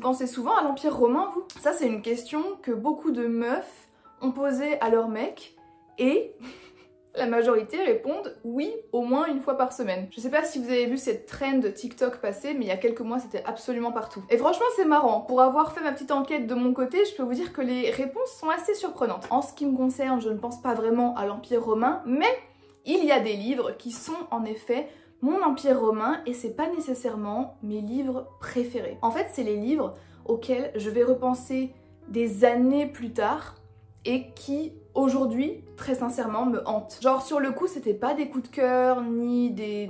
pensez souvent à l'Empire romain, vous? Ça, c'est une question que beaucoup de meufs ont posée à leur mec et la majorité répondent oui, au moins une fois par semaine. Je sais pas si vous avez vu cette trend TikTok passer, mais il y a quelques mois, c'était absolument partout. Et franchement, c'est marrant. Pour avoir fait ma petite enquête de mon côté, je peux vous dire que les réponses sont assez surprenantes. En ce qui me concerne, je ne pense pas vraiment à l'Empire romain, mais il y a des livres qui sont en effet mon Empire romain et c'est pas nécessairement mes livres préférés. En fait, c'est les livres auxquels je vais repenser des années plus tard et qui, aujourd'hui, très sincèrement, me hantent. Genre, sur le coup, c'était pas des coups de cœur, ni des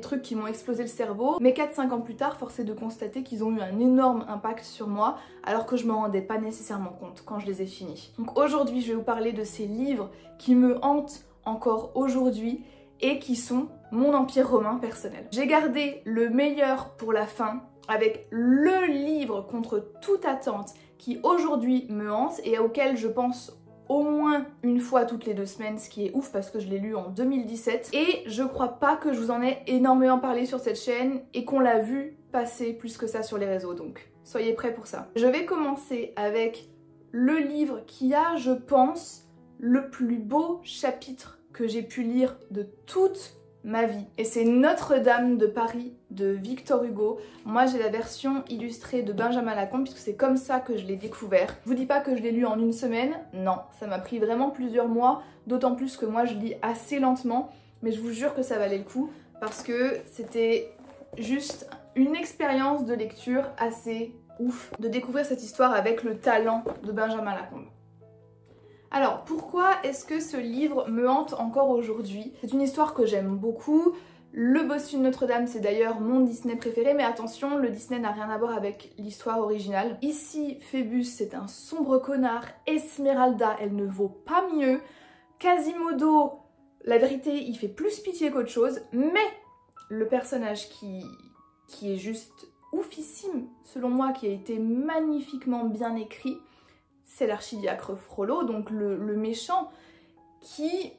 trucs qui m'ont explosé le cerveau, mais 4-5 ans plus tard, force est de constater qu'ils ont eu un énorme impact sur moi, alors que je m'en rendais pas nécessairement compte quand je les ai finis. Donc aujourd'hui, je vais vous parler de ces livres qui me hantent encore aujourd'hui, et qui sont mon Empire romain personnel. J'ai gardé le meilleur pour la fin, avec le livre contre toute attente qui aujourd'hui me hante et auquel je pense au moins une fois toutes les 2 semaines, ce qui est ouf parce que je l'ai lu en 2017. Et je crois pas que je vous en ai énormément parlé sur cette chaîne et qu'on l'a vu passer plus que ça sur les réseaux, donc soyez prêts pour ça. Je vais commencer avec le livre qui a, je pense, le plus beau chapitre que j'ai pu lire de toute ma vie. Et c'est Notre-Dame de Paris de Victor Hugo. Moi j'ai la version illustrée de Benjamin Lacombe puisque c'est comme ça que je l'ai découvert. Je vous dis pas que je l'ai lu en une semaine, non, ça m'a pris vraiment plusieurs mois, d'autant plus que moi je lis assez lentement, mais je vous jure que ça valait le coup parce que c'était juste une expérience de lecture assez ouf de découvrir cette histoire avec le talent de Benjamin Lacombe. Alors, pourquoi est-ce que ce livre me hante encore aujourd'hui? C'est une histoire que j'aime beaucoup. Le Bossu de Notre-Dame, c'est d'ailleurs mon Disney préféré, mais attention, le Disney n'a rien à voir avec l'histoire originale. Ici, Phébus, c'est un sombre connard. Esmeralda, elle ne vaut pas mieux. Quasimodo, la vérité, il fait plus pitié qu'autre chose, mais le personnage qui est juste oufissime, selon moi, qui a été magnifiquement bien écrit, c'est l'archidiacre Frollo, donc le méchant, qui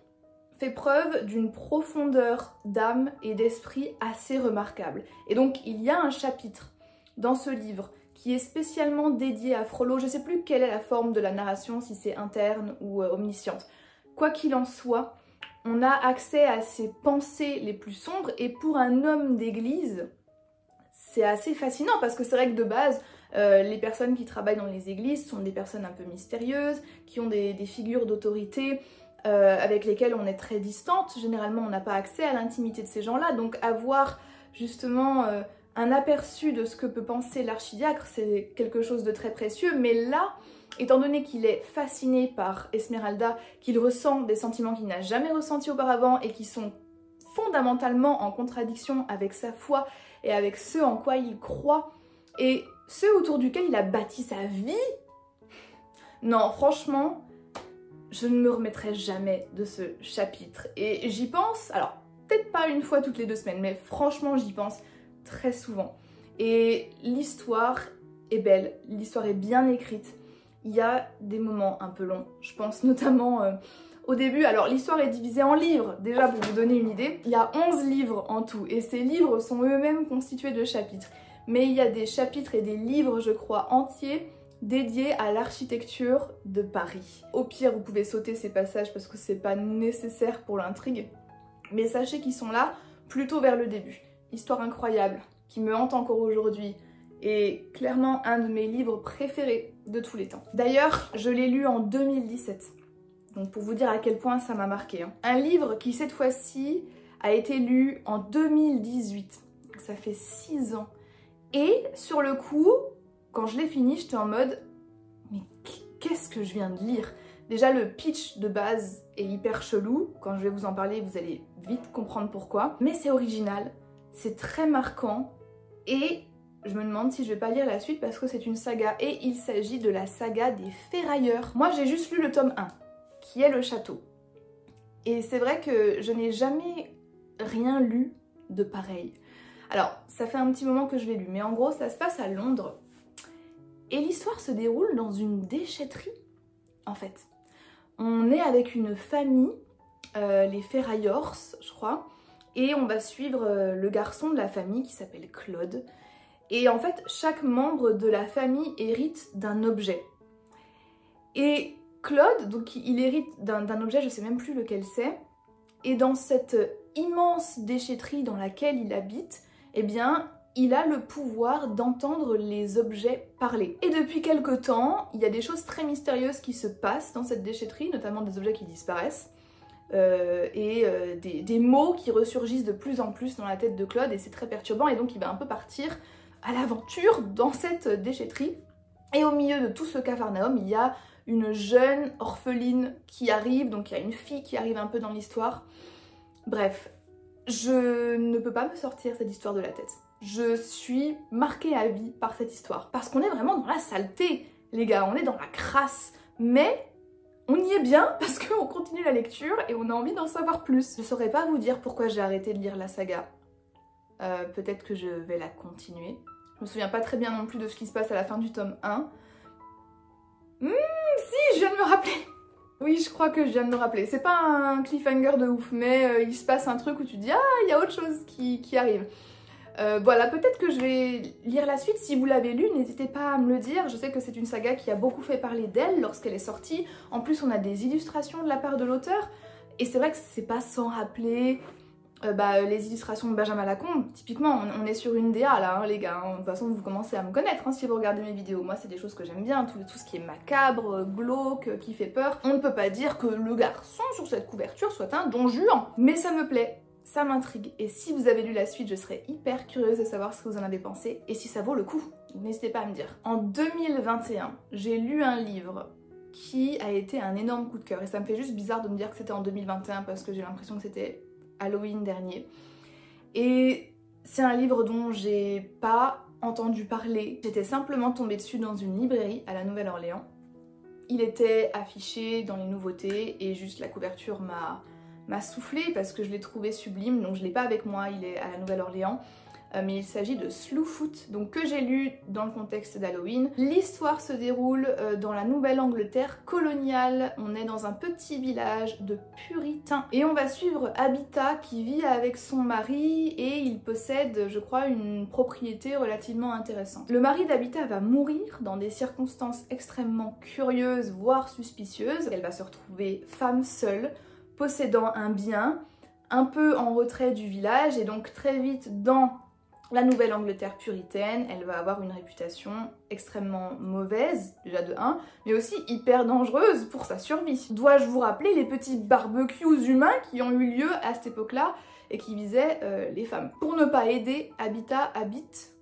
fait preuve d'une profondeur d'âme et d'esprit assez remarquable. Et donc il y a un chapitre dans ce livre qui est spécialement dédié à Frollo. Je ne sais plus quelle est la forme de la narration, si c'est interne ou omnisciente. Quoi qu'il en soit, on a accès à ses pensées les plus sombres et pour un homme d'église, c'est assez fascinant parce que c'est vrai que de base, les personnes qui travaillent dans les églises sont des personnes un peu mystérieuses, qui ont des figures d'autorité avec lesquelles on est très distante. Généralement, on n'a pas accès à l'intimité de ces gens-là, donc avoir justement un aperçu de ce que peut penser l'archidiacre, c'est quelque chose de très précieux. Mais là, étant donné qu'il est fasciné par Esmeralda, qu'il ressent des sentiments qu'il n'a jamais ressentis auparavant et qui sont fondamentalement en contradiction avec sa foi et avec ce en quoi il croit, et ceux autour duquel il a bâti sa vie, non, franchement, je ne me remettrai jamais de ce chapitre. Et j'y pense, alors peut-être pas une fois toutes les 2 semaines, mais franchement j'y pense très souvent. Et l'histoire est belle, l'histoire est bien écrite. Il y a des moments un peu longs, je pense notamment au début. Alors l'histoire est divisée en livres, déjà pour vous donner une idée. Il y a 11 livres en tout, et ces livres sont eux-mêmes constitués de chapitres. Mais il y a des chapitres et des livres, je crois, entiers dédiés à l'architecture de Paris. Au pire, vous pouvez sauter ces passages parce que c'est pas nécessaire pour l'intrigue, mais sachez qu'ils sont là plutôt vers le début. Histoire incroyable, qui me hante encore aujourd'hui, et clairement un de mes livres préférés de tous les temps. D'ailleurs, je l'ai lu en 2017, donc pour vous dire à quel point ça m'a marqué. Un livre qui, cette fois-ci, a été lu en 2018, donc ça fait 6 ans. Et sur le coup, quand je l'ai fini, j'étais en mode « mais qu'est-ce que je viens de lire ?» Déjà, le pitch de base est hyper chelou. Quand je vais vous en parler, vous allez vite comprendre pourquoi. Mais c'est original, c'est très marquant et je me demande si je vais pas lire la suite parce que c'est une saga et il s'agit de la saga des Ferrailleurs. Moi, j'ai juste lu le tome 1, qui est le château. Et c'est vrai que je n'ai jamais rien lu de pareil. Alors, ça fait un petit moment que je l'ai lu, mais en gros, ça se passe à Londres. Et l'histoire se déroule dans une déchetterie, en fait. On est avec une famille, les Ferrailleurs, je crois, et on va suivre le garçon de la famille qui s'appelle Claude. Et en fait, chaque membre de la famille hérite d'un objet. Et Claude, donc il hérite d'un objet, je sais même plus lequel c'est, et dans cette immense déchetterie dans laquelle il habite, eh bien, il a le pouvoir d'entendre les objets parler. Et depuis quelque temps, il y a des choses très mystérieuses qui se passent dans cette déchetterie, notamment des objets qui disparaissent, des mots qui ressurgissent de plus en plus dans la tête de Claude, et c'est très perturbant, et donc il va un peu partir à l'aventure dans cette déchetterie. Et au milieu de tout ce capharnaüm, il y a une jeune orpheline qui arrive, donc il y a une fille qui arrive un peu dans l'histoire. Bref, je ne peux pas me sortir cette histoire de la tête. Je suis marquée à vie par cette histoire. Parce qu'on est vraiment dans la saleté, les gars, on est dans la crasse. Mais on y est bien parce qu'on continue la lecture et on a envie d'en savoir plus. Je saurais pas vous dire pourquoi j'ai arrêté de lire la saga. Peut-être que je vais la continuer. Je me souviens pas très bien non plus de ce qui se passe à la fin du tome 1. Si, je viens de me rappeler. Oui, je crois que je viens de me rappeler. C'est pas un cliffhanger de ouf, mais il se passe un truc où tu te dis « Ah, il y a autre chose qui arrive ». Voilà, peut-être que je vais lire la suite. Si vous l'avez lu, n'hésitez pas à me le dire. Je sais que c'est une saga qui a beaucoup fait parler d'elle lorsqu'elle est sortie. En plus, on a des illustrations de la part de l'auteur. Et c'est vrai que c'est pas sans rappeler les illustrations de Benjamin Lacombe. Typiquement, on est sur une DA là, hein, les gars. De toute façon, vous commencez à me connaître hein, si vous regardez mes vidéos. Moi, c'est des choses que j'aime bien. Tout ce qui est macabre, glauque, qui fait peur. On ne peut pas dire que le garçon sur cette couverture soit un Don Juan. Mais ça me plaît. Ça m'intrigue, et si vous avez lu la suite, je serais hyper curieuse de savoir ce que vous en avez pensé, et si ça vaut le coup, n'hésitez pas à me dire. En 2021, j'ai lu un livre qui a été un énorme coup de cœur, et ça me fait juste bizarre de me dire que c'était en 2021, parce que j'ai l'impression que c'était Halloween dernier. Et c'est un livre dont j'ai pas entendu parler, j'étais simplement tombée dessus dans une librairie à la Nouvelle-Orléans. Il était affiché dans les nouveautés, et juste la couverture m'a soufflé parce que je l'ai trouvé sublime, donc je l'ai pas avec moi, il est à la Nouvelle-Orléans, mais il s'agit de Slewfoot, donc que j'ai lu dans le contexte d'Halloween. L'histoire se déroule dans la Nouvelle-Angleterre coloniale, on est dans un petit village de puritains, et on va suivre Abita qui vit avec son mari, et il possède, je crois, une propriété relativement intéressante. Le mari d'Abita va mourir dans des circonstances extrêmement curieuses, voire suspicieuses. Elle va se retrouver femme seule, possédant un bien, un peu en retrait du village, et donc très vite dans la Nouvelle-Angleterre puritaine, elle va avoir une réputation extrêmement mauvaise, déjà de 1, mais aussi hyper dangereuse pour sa survie. Dois-je vous rappeler les petits barbecues humains qui ont eu lieu à cette époque-là et qui visaient les femmes. Pour ne pas aider, Abita habite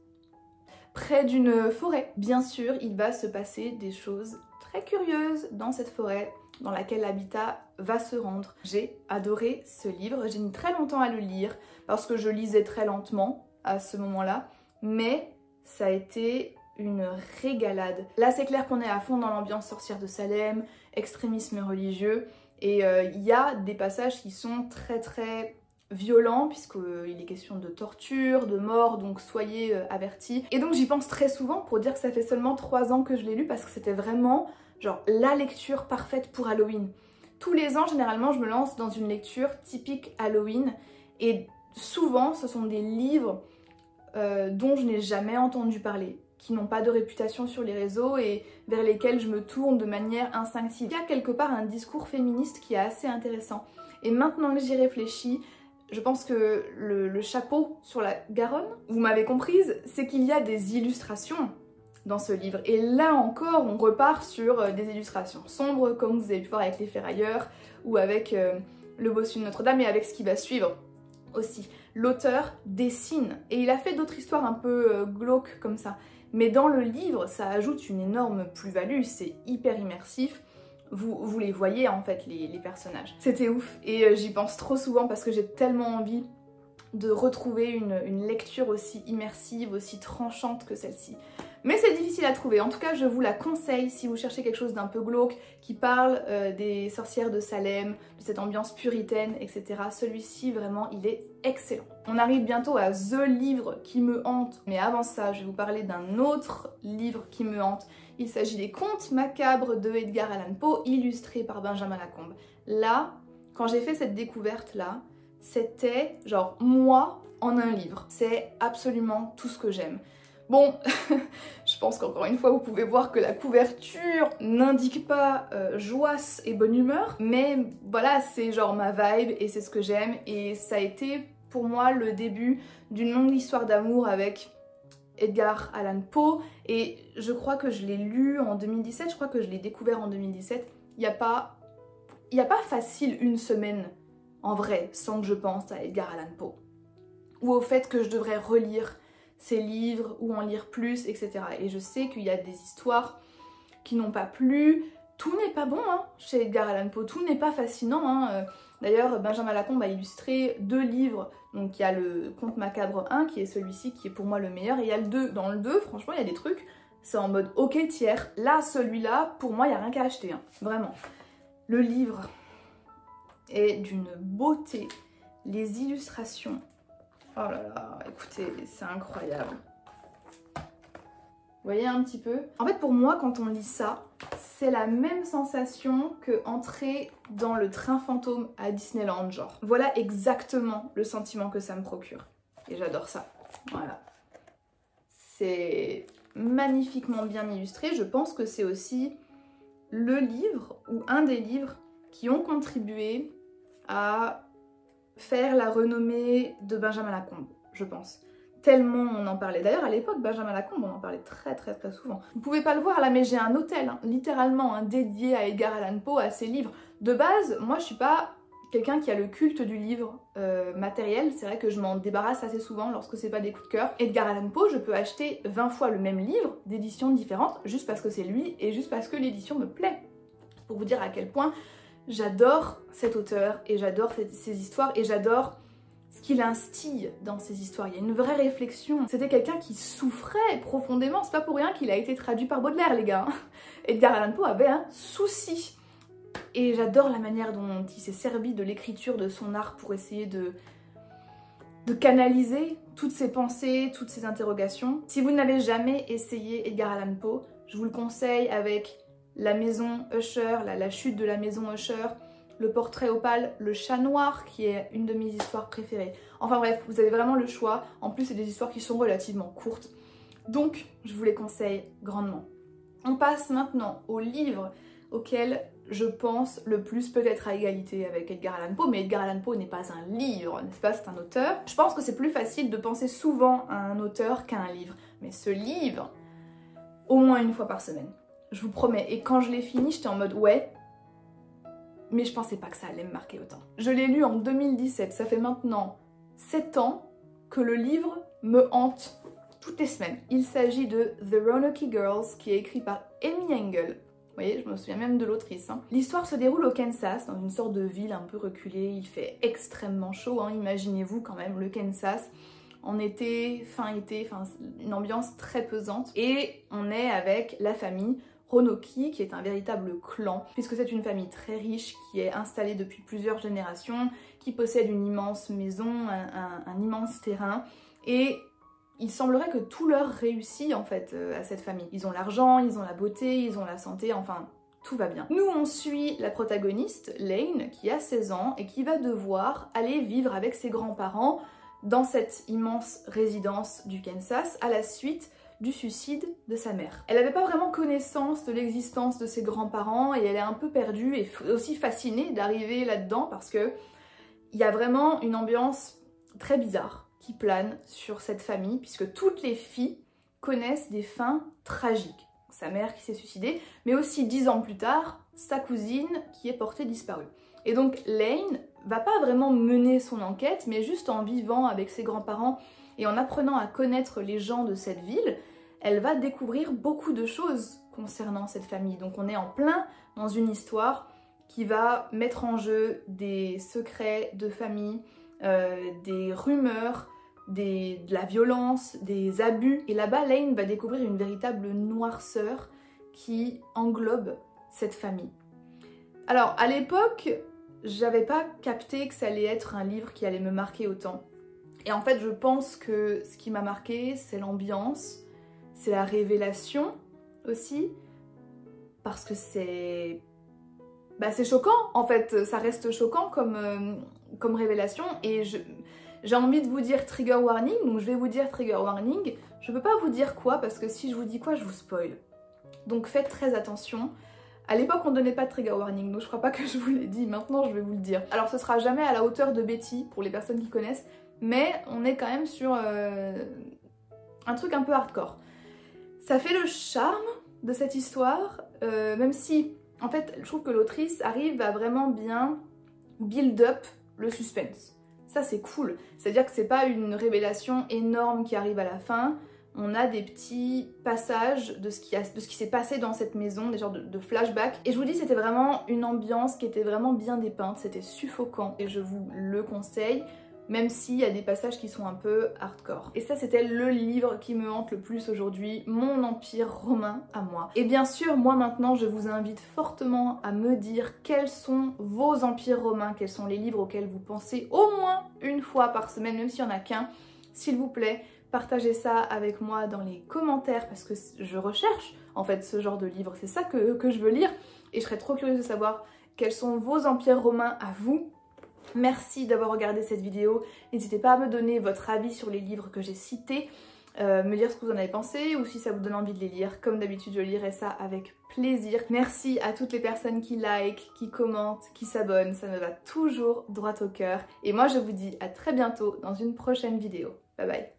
près d'une forêt. Bien sûr, il va se passer des choses très curieuses dans cette forêt, dans laquelle Abita va se rendre. J'ai adoré ce livre, j'ai mis très longtemps à le lire parce que je lisais très lentement à ce moment-là, mais ça a été une régalade. Là c'est clair qu'on est à fond dans l'ambiance sorcière de Salem, extrémisme religieux, et il y a des passages qui sont très violents puisqu'il est question de torture, de mort, donc soyez avertis. Et donc j'y pense très souvent pour dire que ça fait seulement 3 ans que je l'ai lu parce que c'était vraiment genre la lecture parfaite pour Halloween. Tous les ans, généralement, je me lance dans une lecture typique Halloween, et souvent, ce sont des livres dont je n'ai jamais entendu parler, qui n'ont pas de réputation sur les réseaux et vers lesquels je me tourne de manière instinctive. Il y a quelque part un discours féministe qui est assez intéressant. Et maintenant que j'y réfléchis, je pense que le chapeau sur la Garonne, vous m'avez comprise, c'est qu'il y a des illustrations dans ce livre. Et là encore, on repart sur des illustrations sombres, comme vous avez pu voir avec Les Ferrailleurs, ou avec Le Bossu de Notre-Dame, et avec ce qui va suivre aussi. L'auteur dessine, et il a fait d'autres histoires un peu glauques comme ça. Mais dans le livre, ça ajoute une énorme plus-value, c'est hyper immersif. Vous les voyez en fait, les personnages. C'était ouf, et j'y pense trop souvent parce que j'ai tellement envie de retrouver une lecture aussi immersive, aussi tranchante que celle-ci. Mais c'est difficile à trouver, en tout cas je vous la conseille si vous cherchez quelque chose d'un peu glauque, qui parle des sorcières de Salem, de cette ambiance puritaine, etc. Celui-ci vraiment il est excellent. On arrive bientôt à THE livre qui me hante, mais avant ça je vais vous parler d'un autre livre qui me hante. Il s'agit des Contes macabres de Edgar Allan Poe, illustrés par Benjamin Lacombe. Là, quand j'ai fait cette découverte là, c'était genre moi en un livre. C'est absolument tout ce que j'aime. Bon, je pense qu'encore une fois, vous pouvez voir que la couverture n'indique pas joie et bonne humeur, mais voilà, c'est genre ma vibe et c'est ce que j'aime, et ça a été pour moi le début d'une longue histoire d'amour avec Edgar Allan Poe, et je crois que je l'ai lu en 2017, je crois que je l'ai découvert en 2017. Il n'y a pas facile une semaine, en vrai, sans que je pense à Edgar Allan Poe, ou au fait que je devrais relire ses livres, ou en lire plus, etc. Et je sais qu'il y a des histoires qui n'ont pas plu, tout n'est pas bon hein, chez Edgar Allan Poe, tout n'est pas fascinant. Hein. D'ailleurs, Benjamin Lacombe a illustré 2 livres, donc il y a le Conte macabre 1, qui est celui-ci, qui est pour moi le meilleur, et il y a le 2. Dans le 2, franchement, il y a des trucs, c'est en mode ok tiers. Là, celui-là, pour moi, il n'y a rien qu'à acheter, hein, vraiment. Le livre est d'une beauté, les illustrations, oh là là, écoutez, c'est incroyable. Vous voyez un petit peu? En fait, pour moi, quand on lit ça, c'est la même sensation que entrer dans le train fantôme à Disneyland, genre. Voilà exactement le sentiment que ça me procure. Et j'adore ça. Voilà. C'est magnifiquement bien illustré. Je pense que c'est aussi le livre, ou un des livres, qui ont contribué à faire la renommée de Benjamin Lacombe, je pense. Tellement on en parlait. D'ailleurs, à l'époque, Benjamin Lacombe, on en parlait très souvent. Vous pouvez pas le voir là, mais j'ai un hôtel, hein, littéralement, hein, dédié à Edgar Allan Poe, à ses livres. De base, moi, je suis pas quelqu'un qui a le culte du livre matériel. C'est vrai que je m'en débarrasse assez souvent lorsque c'est pas des coups de cœur. Edgar Allan Poe, je peux acheter 20 fois le même livre, d'éditions différentes, juste parce que c'est lui et juste parce que l'édition me plaît. Pour vous dire à quel point j'adore cet auteur et j'adore ses histoires et j'adore ce qu'il instille dans ses histoires. Il y a une vraie réflexion. C'était quelqu'un qui souffrait profondément. C'est pas pour rien qu'il a été traduit par Baudelaire, les gars. Edgar Allan Poe avait un souci. Et j'adore la manière dont il s'est servi de l'écriture de son art pour essayer de canaliser toutes ses pensées, toutes ses interrogations. Si vous n'avez jamais essayé Edgar Allan Poe, je vous le conseille avec La Maison Usher, la chute de la Maison Usher, Le Portrait opale, Le Chat Noir, qui est une de mes histoires préférées. Enfin bref, vous avez vraiment le choix. En plus, c'est des histoires qui sont relativement courtes. Donc, je vous les conseille grandement. On passe maintenant au livre auquel je pense le plus, peut-être à égalité avec Edgar Allan Poe, mais Edgar Allan Poe n'est pas un livre, n'est-ce pas, c'est un auteur. Je pense que c'est plus facile de penser souvent à un auteur qu'à un livre. Mais ce livre, au moins une fois par semaine. Je vous promets. Et quand je l'ai fini, j'étais en mode ouais, mais je pensais pas que ça allait me marquer autant. Je l'ai lu en 2017, ça fait maintenant 7 ans que le livre me hante toutes les semaines. Il s'agit de The Roanoke Girls, qui est écrit par Amy Engel. Vous voyez, je me souviens même de l'autrice. Hein. L'histoire se déroule au Kansas, dans une sorte de ville un peu reculée. Il fait extrêmement chaud, hein. Imaginez-vous quand même le Kansas. En été, fin été, enfin une ambiance très pesante. Et on est avec la famille Roanoke, qui est un véritable clan, puisque c'est une famille très riche qui est installée depuis plusieurs générations, qui possède une immense maison, un immense terrain, et il semblerait que tout leur réussit en fait à cette famille. Ils ont l'argent, ils ont la beauté, ils ont la santé, enfin tout va bien. Nous on suit la protagoniste, Lane, qui a 16 ans et qui va devoir aller vivre avec ses grands-parents dans cette immense résidence du Kansas à la suite du suicide de sa mère. Elle n'avait pas vraiment connaissance de l'existence de ses grands-parents et elle est un peu perdue et aussi fascinée d'arriver là-dedans parce que il y a vraiment une ambiance très bizarre qui plane sur cette famille puisque toutes les filles connaissent des fins tragiques. Sa mère qui s'est suicidée, mais aussi 10 ans plus tard, sa cousine qui est portée disparue. Et donc Lane va pas vraiment mener son enquête, mais juste en vivant avec ses grands-parents et en apprenant à connaître les gens de cette ville, elle va découvrir beaucoup de choses concernant cette famille. Donc on est en plein dans une histoire qui va mettre en jeu des secrets de famille, des rumeurs, de la violence, des abus. Et là-bas, Lane va découvrir une véritable noirceur qui englobe cette famille. Alors, à l'époque, j'avais pas capté que ça allait être un livre qui allait me marquer autant. Et en fait, je pense que ce qui m'a marqué, c'est l'ambiance, c'est la révélation aussi, parce que c'est choquant, en fait, ça reste choquant comme révélation, et J'ai envie de vous dire trigger warning, donc je vais vous dire trigger warning. Je peux pas vous dire quoi parce que si je vous dis quoi, je vous spoil. Donc faites très attention. À l'époque, on donnait pas de trigger warning, donc je crois pas que je vous l'ai dit, maintenant je vais vous le dire. Alors ce sera jamais à la hauteur de Betty, pour les personnes qui connaissent, mais on est quand même sur un truc un peu hardcore. Ça fait le charme de cette histoire, même si, en fait, je trouve que l'autrice arrive à vraiment bien build up le suspense. Ça c'est cool, c'est-à-dire que c'est pas une révélation énorme qui arrive à la fin. On a des petits passages de ce qui s'est passé dans cette maison, des genres de flashbacks. Et je vous dis, c'était vraiment une ambiance qui était vraiment bien dépeinte, c'était suffocant. Et je vous le conseille, même s'il y a des passages qui sont un peu hardcore. Et ça, c'était le livre qui me hante le plus aujourd'hui, mon empire romain à moi. Et bien sûr, moi maintenant, je vous invite fortement à me dire quels sont vos empires romains, quels sont les livres auxquels vous pensez au moins une fois par semaine, même s'il n'y en a qu'un, s'il vous plaît. Partagez ça avec moi dans les commentaires parce que je recherche en fait ce genre de livre, c'est ça que je veux lire et je serais trop curieuse de savoir quels sont vos empires romains à vous. Merci d'avoir regardé cette vidéo, n'hésitez pas à me donner votre avis sur les livres que j'ai cités, me dire ce que vous en avez pensé ou si ça vous donne envie de les lire. Comme d'habitude, je lirai ça avec plaisir. Merci à toutes les personnes qui like, qui commentent, qui s'abonnent, ça me va toujours droit au cœur. Et moi je vous dis à très bientôt dans une prochaine vidéo. Bye bye.